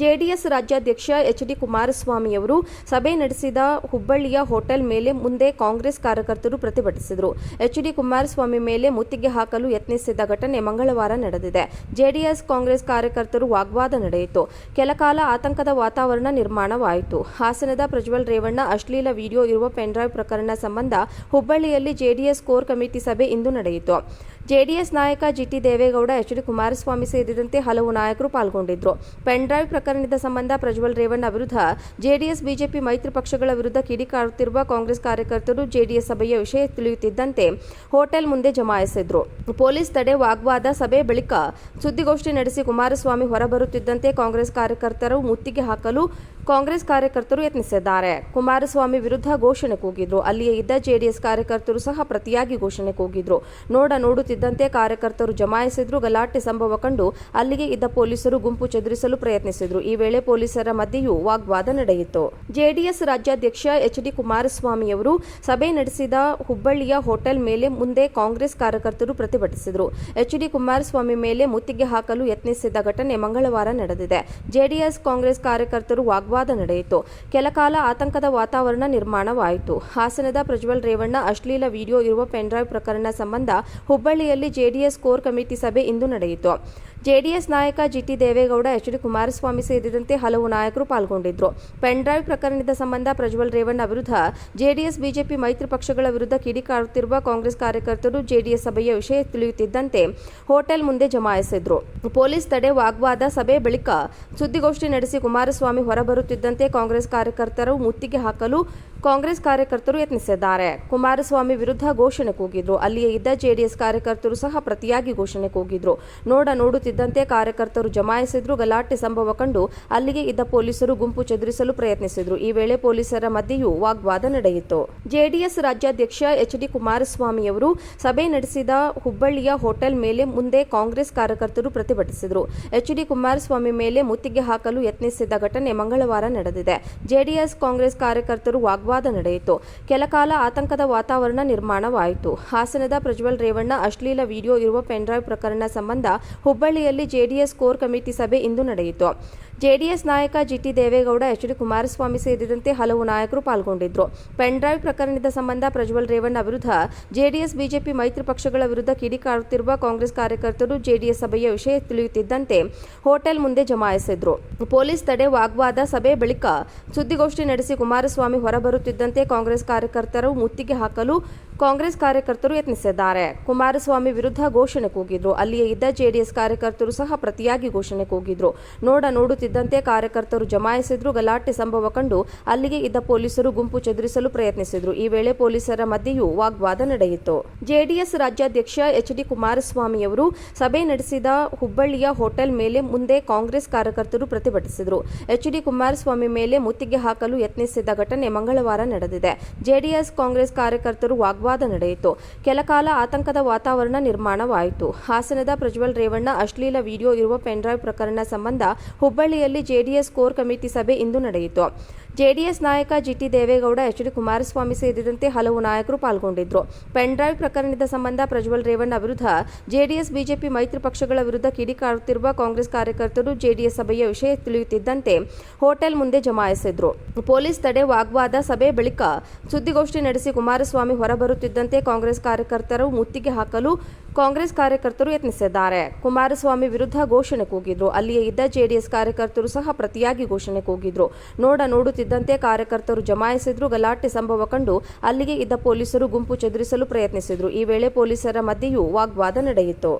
JDS ರಾಜ್ಯಾಧ್ಯಕ್ಷ H D. ಕುಮಾರಸ್ವಾಮಿಯವರು ಸಭೆ ನಡೆಸಿದ ಹುಬ್ಬಳ್ಳಿಯ ಹೋಟೆಲ್ ಮೇಲೆ ಮುಂದೆ ಕಾಂಗ್ರೆಸ್ ಕಾರ್ಯಕರ್ತರು ಪ್ರತಿಭಟಿಸಿದರು. ಎಚ್.ಡಿ. ಕುಮಾರಸ್ವಾಮಿ ಮೇಲೆ ಮುತ್ತಿಗೆ ಹಾಕಲು ಯತ್ನಿಸಿದ ಘಟನೆ ಮಂಗಳವಾರ ನಡೆದಿದೆ. ಜೆಡಿಎಸ್ ಕಾಂಗ್ರೆಸ್ ಕಾರ್ಯಕರ್ತರು ವಾಗ್ವಾದ ನಡೆಯಿತು. ಕೆಲಕಾಲ ಆತಂಕದ ವಾತಾವರಣ ನಿರ್ಮಾಣವಾಯಿತು. ಹಾಸನದ ಪ್ರಜ್ವಲ್ ರೇವಣ್ಣ ಅಶ್ಲೀಲ ವಿಡಿಯೋ ಇರುವ ಪೆನ್ಡ್ರೈವ್ ಪ್ರಕರಣ ಸಂಬಂಧ ಹುಬ್ಬಳ್ಳಿಯಲ್ಲಿ ಜೆಡಿಎಸ್ ಕೋರ್ ಕಮಿಟಿ ಸಭೆ ಇಂದು ನಡೆಯಿತು. ಜೆಡಿಎಸ್ ನಾಯಕ ಜಿಟಿ ದೇವೇಗೌಡ, ಎಚ್.ಡಿ. ಕುಮಾರಸ್ವಾಮಿ ಸೇರಿದಂತೆ ಹಲವು ನಾಯಕರು ಪಾಲ್ಗೊಂಡಿದ್ದರು. ಪೆನ್ಡ್ರೈವ್ ಪ್ರಕರಣದ ಸಂಬಂಧ ಪ್ರಜ್ವಲ್ ರೇವಣ್ಣ ವಿರುದ್ಧ ಜೆಡಿಎಸ್ ಬಿಜೆಪಿ ಮೈತ್ರಿ ಪಕ್ಷಗಳ ವಿರುದ್ಧ ಕಿಡಿಕಾರುತ್ತಿರುವ ಕಾಂಗ್ರೆಸ್ ಕಾರ್ಯಕರ್ತರು ಜೆಡಿಎಸ್ ಸಭೆಯ ವಿಷಯ ತಿಳಿಯುತ್ತಿದ್ದಂತೆ ಹೋಟೆಲ್ ಮುಂದೆ ಜಮಾಯಿಸಿದ್ರು. ಪೊಲೀಸ್ ತಡೆ, ವಾಗ್ವಾದ. ಸಭೆ ಬಳಿಕ ಸುದ್ದಿಗೋಷ್ಠಿ ನಡೆಸಿ ಕುಮಾರಸ್ವಾಮಿ ಹೊರಬರುತ್ತಿದ್ದಂತೆ ಕಾಂಗ್ರೆಸ್ ಕಾರ್ಯಕರ್ತರು ಮುತ್ತಿಗೆ ಹಾಕಲು ಕಾಂಗ್ರೆಸ್ ಕಾರ್ಯಕರ್ತರು ಯತ್ನಿಸಿದ್ದಾರೆ. ಕುಮಾರಸ್ವಾಮಿ ವಿರುದ್ಧ ಘೋಷಣೆ ಕೂಗಿದ್ರು. ಅಲ್ಲಿಯೇ ಇದ್ದ ಜೆಡಿಎಸ್ ಕಾರ್ಯಕರ್ತರು ಸಹ ಪ್ರತಿಯಾಗಿ ಘೋಷಣೆ ಕೂಗಿದ್ರು. ನೋಡುತ್ತಿದ್ದಂತೆ ಕಾರ್ಯಕರ್ತರು ಜಮಾಯಿಸಿದ್ರು. ಗಲಾಟೆ ಸಂಭವ ಕಂಡು ಅಲ್ಲಿಗೆ ಇದ್ದ ಪೊಲೀಸರು ಗುಂಪು ಚದುರಿಸಲು ಪ್ರಯತ್ನಿಸಿದ್ರು. ಈ ವೇಳೆ ಪೊಲೀಸರ ಮಧ್ಯೆಯೂ ವಾಗ್ವಾದ ನಡೆಯಿತು. ಜೆಡಿಎಸ್ ರಾಜ್ಯಾಧ್ಯಕ್ಷ ಎಚ್.ಡಿ. ಕುಮಾರಸ್ವಾಮಿಯವರು ಸಭೆ ನಡೆಸಿದ ಹುಬ್ಬಳ್ಳಿಯ ಹೋಟೆಲ್ ಮೇಲೆ ಮುಂದೆ ಕಾಂಗ್ರೆಸ್ ಕಾರ್ಯಕರ್ತರು ಪ್ರತಿಭಟಿಸಿದರು. ಎಚ್.ಡಿ. ಕುಮಾರಸ್ವಾಮಿ ಮೇಲೆ ಮುತ್ತಿಗೆ ಹಾಕಲು ಯತ್ನಿಸಿದ ಘಟನೆ ಮಂಗಳವಾರ ನಡೆದಿದೆ. ಜೆಡಿಎಸ್ ಕಾಂಗ್ರೆಸ್ ಕಾರ್ಯಕರ್ತರು ವಾಗ್ವಾದ ನಡೆಯಿತು. ಕೆಲಕಾಲ ಆತಂಕದ ವಾತಾವರಣ ನಿರ್ಮಾಣವಾಯಿತು. ಹಾಸನದ ಪ್ರಜ್ವಲ್ ರೇವಣ್ಣ ಅಶ್ಲೀಲ ವಿಡಿಯೋ ಇರುವ ಪೆನ್ಡ್ರೈವ್ ಪ್ರಕರಣ ಸಂಬಂಧ ಹುಬ್ಬಳ್ಳಿಯಲ್ಲಿ ಜೆಡಿಎಸ್ ಕೋರ್ ಕಮಿಟಿ ಸಭೆ ಇಂದು ನಡೆಯಿತು. ಜೆಡಿಎಸ್ ನಾಯಕ ಜಿಟಿ ದೇವೇಗೌಡ, ಎಚ್.ಡಿ. ಕುಮಾರಸ್ವಾಮಿ ಸೇರಿದಂತೆ ಹಲವು ನಾಯಕರು ಪಾಲ್ಗೊಂಡಿದ್ದರು. ಪೆನ್ಡ್ರೈವ್ ಪ್ರಕರಣದ ಸಂಬಂಧ ಪ್ರಜ್ವಲ್ ರೇವಣ್ಣ ವಿರುದ್ಧ ಜೆಡಿಎಸ್ ಬಿಜೆಪಿ ಮೈತ್ರಿ ಪಕ್ಷಗಳ ವಿರುದ್ಧ ಕಿಡಿಕಾರುತ್ತಿರುವ ಕಾಂಗ್ರೆಸ್ ಕಾರ್ಯಕರ್ತರು ಜೆಡಿಎಸ್ ಸಭೆಯ ವಿಷಯ ತಿಳಿಯುತ್ತಿದ್ದಂತೆ ಹೋಟೆಲ್ ಮುಂದೆ ಜಮಾಯಿಸಿದ್ರು. ಪೊಲೀಸ್ ತಡೆ, ವಾಗ್ವಾದ. ಸಭೆ ಬಳಿಕ ಸುದ್ದಿಗೋಷ್ಠಿ ನಡೆಸಿ ಕುಮಾರಸ್ವಾಮಿ ಹೊರಬರುತ್ತಿದ್ದಂತೆ ಕಾಂಗ್ರೆಸ್ ಕಾರ್ಯಕರ್ತರು ಮುತ್ತಿಗೆ ಹಾಕಲು ಕಾಂಗ್ರೆಸ್ ಕಾರ್ಯಕರ್ತರು ಯತ್ನಿಸಿದ್ದಾರೆ. ಕುಮಾರಸ್ವಾಮಿ ವಿರುದ್ಧ ಘೋಷಣೆ ಕೂಗಿದ್ರು. ಅಲ್ಲಿಯೇ ಇದ್ದ ಜೆಡಿಎಸ್ ಕಾರ್ಯಕರ್ತರು ಸಹ ಪ್ರತಿಯಾಗಿ ಘೋಷಣೆ ಕೂಗಿದ್ರು. ನೋಡುತ್ತಿದ್ದಂತೆ ಕಾರ್ಯಕರ್ತರು ಜಮಾಯಿಸಿದ್ರು. ಗಲಾಟೆ ಸಂಭವ ಕಂಡು ಅಲ್ಲಿಗೆ ಇದ್ದ ಪೊಲೀಸರು ಗುಂಪು ಚದುರಿಸಲು ಪ್ರಯತ್ನಿಸಿದ್ರು. ಈ ವೇಳೆ ಪೊಲೀಸರ ಮಧ್ಯೆಯೂ ವಾಗ್ವಾದ ನಡೆಯಿತು. ಜೆಡಿಎಸ್ ರಾಜ್ಯಾಧ್ಯಕ್ಷ ಎಚ್.ಡಿ. ಕುಮಾರಸ್ವಾಮಿಯವರು ಸಭೆ ನಡೆಸಿದ ಹುಬ್ಬಳ್ಳಿಯ ಹೋಟೆಲ್ ಮೇಲೆ ಮುಂದೆ ಕಾಂಗ್ರೆಸ್ ಕಾರ್ಯಕರ್ತರು ಪ್ರತಿಭಟಿಸಿದರು. ಎಚ್.ಡಿ. ಕುಮಾರಸ್ವಾಮಿ ಮೇಲೆ ಮುತ್ತಿಗೆ ಹಾಕಲು ಯತ್ನಿಸಿದ ಘಟನೆ ಮಂಗಳವಾರ ನಡೆದಿದೆ. ಜೆಡಿಎಸ್ ಕಾಂಗ್ರೆಸ್ ಕಾರ್ಯಕರ್ತರು ವಾಗ್ವಾದ ನಡೆಯಿತು. ಕೆಲಕಾಲ ಆತಂಕದ ವಾತಾವರಣ ನಿರ್ಮಾಣವಾಯಿತು. ಹಾಸನದ ಪ್ರಜ್ವಲ್ ರೇವಣ್ಣ ಅಶ್ಲೀಲ ವಿಡಿಯೋ ಇರುವ ಪೆನ್ಡ್ರೈವ್ ಪ್ರಕರಣ ಸಂಬಂಧ ಹುಬ್ಬಳ್ಳಿಯಲ್ಲಿ ಜೆಡಿಎಸ್ ಕೋರ್ ಕಮಿಟಿ ಸಭೆ ಇಂದು ನಡೆಯಿತು. ಜೆಡಿಎಸ್ ನಾಯಕ ಜಿಟಿ ದೇವೇಗೌಡ, ಎಚ್.ಡಿ. ಕುಮಾರಸ್ವಾಮಿ ಸೇರಿದಂತೆ ಹಲವು ನಾಯಕರು ಪಾಲ್ಗೊಂಡಿದ್ದರು. ಪೆನ್ಡ್ರೈವ್ ಪ್ರಕರಣದ ಸಂಬಂಧ ಪ್ರಜ್ವಲ್ ರೇವಣ್ಣ ವಿರುದ್ಧ ಜೆಡಿಎಸ್ ಬಿಜೆಪಿ ಮೈತ್ರಿ ಪಕ್ಷಗಳ ವಿರುದ್ಧ ಕಿಡಿಕಾರುತ್ತಿರುವ ಕಾಂಗ್ರೆಸ್ ಕಾರ್ಯಕರ್ತರು ಜೆಡಿಎಸ್ ಸಭೆಯ ವಿಷಯ ತಿಳಿಯುತ್ತಿದ್ದಂತೆ ಹೋಟೆಲ್ ಮುಂದೆ ಜಮಾಯಿಸಿದ್ರು. ಪೊಲೀಸ್ ತಡೆ, ವಾಗ್ವಾದ. ಸಭೆ ಬಳಿಕ ಸುದ್ದಿಗೋಷ್ಠಿ ನಡೆಸಿ ಕುಮಾರಸ್ವಾಮಿ ಹೊರಬರುತ್ತಿದ್ದಂತೆ ಕಾಂಗ್ರೆಸ್ ಕಾರ್ಯಕರ್ತರು ಮುತ್ತಿಗೆ ಹಾಕಲು ಕಾಂಗ್ರೆಸ್ ಕಾರ್ಯಕರ್ತರು ಯತ್ನಿಸಿದ್ದಾರೆ. ಕುಮಾರಸ್ವಾಮಿ ವಿರುದ್ಧ ಘೋಷಣೆ ಕೂಗಿದ್ರು. ಅಲ್ಲಿಯೇ ಇದ್ದ ಜೆಡಿಎಸ್ ಕಾರ್ಯಕರ್ತರು ಸಹ ಪ್ರತಿಯಾಗಿ ಘೋಷಣೆ ಕೂಗಿದ್ರು. ನೋಡುತ್ತಿದ್ದಂತೆ ಕಾರ್ಯಕರ್ತರು ಜಮಾಯಿಸಿದ್ರು. ಗಲಾಟೆ ಸಂಭವ ಕಂಡು ಅಲ್ಲಿಗೆ ಇದ್ದ ಪೊಲೀಸರು ಗುಂಪು ಚದುರಿಸಲು ಪ್ರಯತ್ನಿಸಿದ್ರು. ಈ ವೇಳೆ ಪೊಲೀಸರ ಮಧ್ಯೆಯೂ ವಾಗ್ವಾದ ನಡೆಯಿತು. ಜೆಡಿಎಸ್ ರಾಜ್ಯಾಧ್ಯಕ್ಷ ಎಚ್.ಡಿ. ಕುಮಾರಸ್ವಾಮಿಯವರು ಸಭೆ ನಡೆಸಿದ ಹುಬ್ಬಳ್ಳಿಯ ಹೋಟೆಲ್ ಮೇಲೆ ಮುಂದೆ ಕಾಂಗ್ರೆಸ್ ಕಾರ್ಯಕರ್ತರು ಪ್ರತಿಭಟಿಸಿದರು. ಎಚ್.ಡಿ. ಕುಮಾರಸ್ವಾಮಿ ಮೇಲೆ ಮುತ್ತಿಗೆ ಹಾಕಲು ಯತ್ನಿಸಿದ ಘಟನೆ ಮಂಗಳವಾರ ನಡೆದಿದೆ. ಜೆಡಿಎಸ್ ಕಾಂಗ್ರೆಸ್ ಕಾರ್ಯಕರ್ತರು ವಾಗ್ವಾದ ನಡೆಯಿತು. ಕೆಲಕಾಲ ಆತಂಕದ ವಾತಾವರಣ ನಿರ್ಮಾಣವಾಯಿತು. ಹಾಸನದ ಪ್ರಜ್ವಲ್ ರೇವಣ್ಣ ಅಶ್ಲೀಲ ವಿಡಿಯೋ ಇರುವ ಪೆನ್ಡ್ರೈವ್ ಪ್ರಕರಣ ಸಂಬಂಧ ಹುಬ್ಬಳ್ಳಿಯಲ್ಲಿ ಜೆಡಿಎಸ್ ಕೋರ್ ಕಮಿಟಿ ಸಭೆ ಇಂದು ನಡೆಯಿತು. ಜೆಡಿಎಸ್ ನಾಯಕ ಜಿಟಿ ದೇವೇಗೌಡ, ಎಚ್.ಡಿ. ಕುಮಾರಸ್ವಾಮಿ ಸೇರಿದಂತೆ ಹಲವು ನಾಯಕರು ಪಾಲ್ಗೊಂಡಿದ್ದರು. ಪೆನ್ಡ್ರೈವ್ ಪ್ರಕರಣದ ಸಂಬಂಧ ಪ್ರಜ್ವಲ್ ರೇವಣ್ಣ ವಿರುದ್ಧ ಜೆಡಿಎಸ್ ಬಿಜೆಪಿ ಮೈತ್ರಿ ಪಕ್ಷಗಳ ವಿರುದ್ಧ ಕಿಡಿಕಾರುತ್ತಿರುವ ಕಾಂಗ್ರೆಸ್ ಕಾರ್ಯಕರ್ತರು ಜೆಡಿಎಸ್ ಸಭೆಯ ವಿಷಯ ತಿಳಿಯುತ್ತಿದ್ದಂತೆ ಹೋಟೆಲ್ ಮುಂದೆ ಜಮಾಯಿಸಿದ್ರು. ಪೊಲೀಸ್ ತಡೆ, ವಾಗ್ವಾದ. ಸಭೆ ಬಳಿಕ ಸುದ್ದಿಗೋಷ್ಠಿ ನಡೆಸಿ ಕುಮಾರಸ್ವಾಮಿ ಹೊರಬರುತ್ತಿದ್ದಂತೆ ಕಾಂಗ್ರೆಸ್ ಕಾರ್ಯಕರ್ತರು ಮುತ್ತಿಗೆ ಹಾಕಲು ಕಾಂಗ್ರೆಸ್ ಕಾರ್ಯಕರ್ತರು ಯತ್ನಿಸಿದ್ದಾರೆ. ಕುಮಾರಸ್ವಾಮಿ ವಿರುದ್ಧ ಘೋಷಣೆ ಕೂಗಿದ್ರು. ಅಲ್ಲಿಯೇ ಇದ್ದ ಜೆಡಿಎಸ್ ಕಾರ್ಯಕರ್ತರು ಸಹ ಪ್ರತಿಯಾಗಿ ಘೋಷಣೆ ಕೂಗಿದ್ರು. ನೋಡುತ್ತಿದ್ದಂತೆ ಕಾರ್ಯಕರ್ತರು ಜಮಾಯಿಸಿದ್ರು. ಗಲಾಟೆ ಸಂಭವ ಕಂಡು ಅಲ್ಲಿಗೆ ಇದ್ದ ಪೊಲೀಸರು ಗುಂಪು ಚದುರಿಸಲು ಪ್ರಯತ್ನಿಸಿದ್ರು. ಈ ವೇಳೆ ಪೊಲೀಸರ ಮಧ್ಯೆಯೂ ವಾಗ್ವಾದ ನಡೆಯಿತು.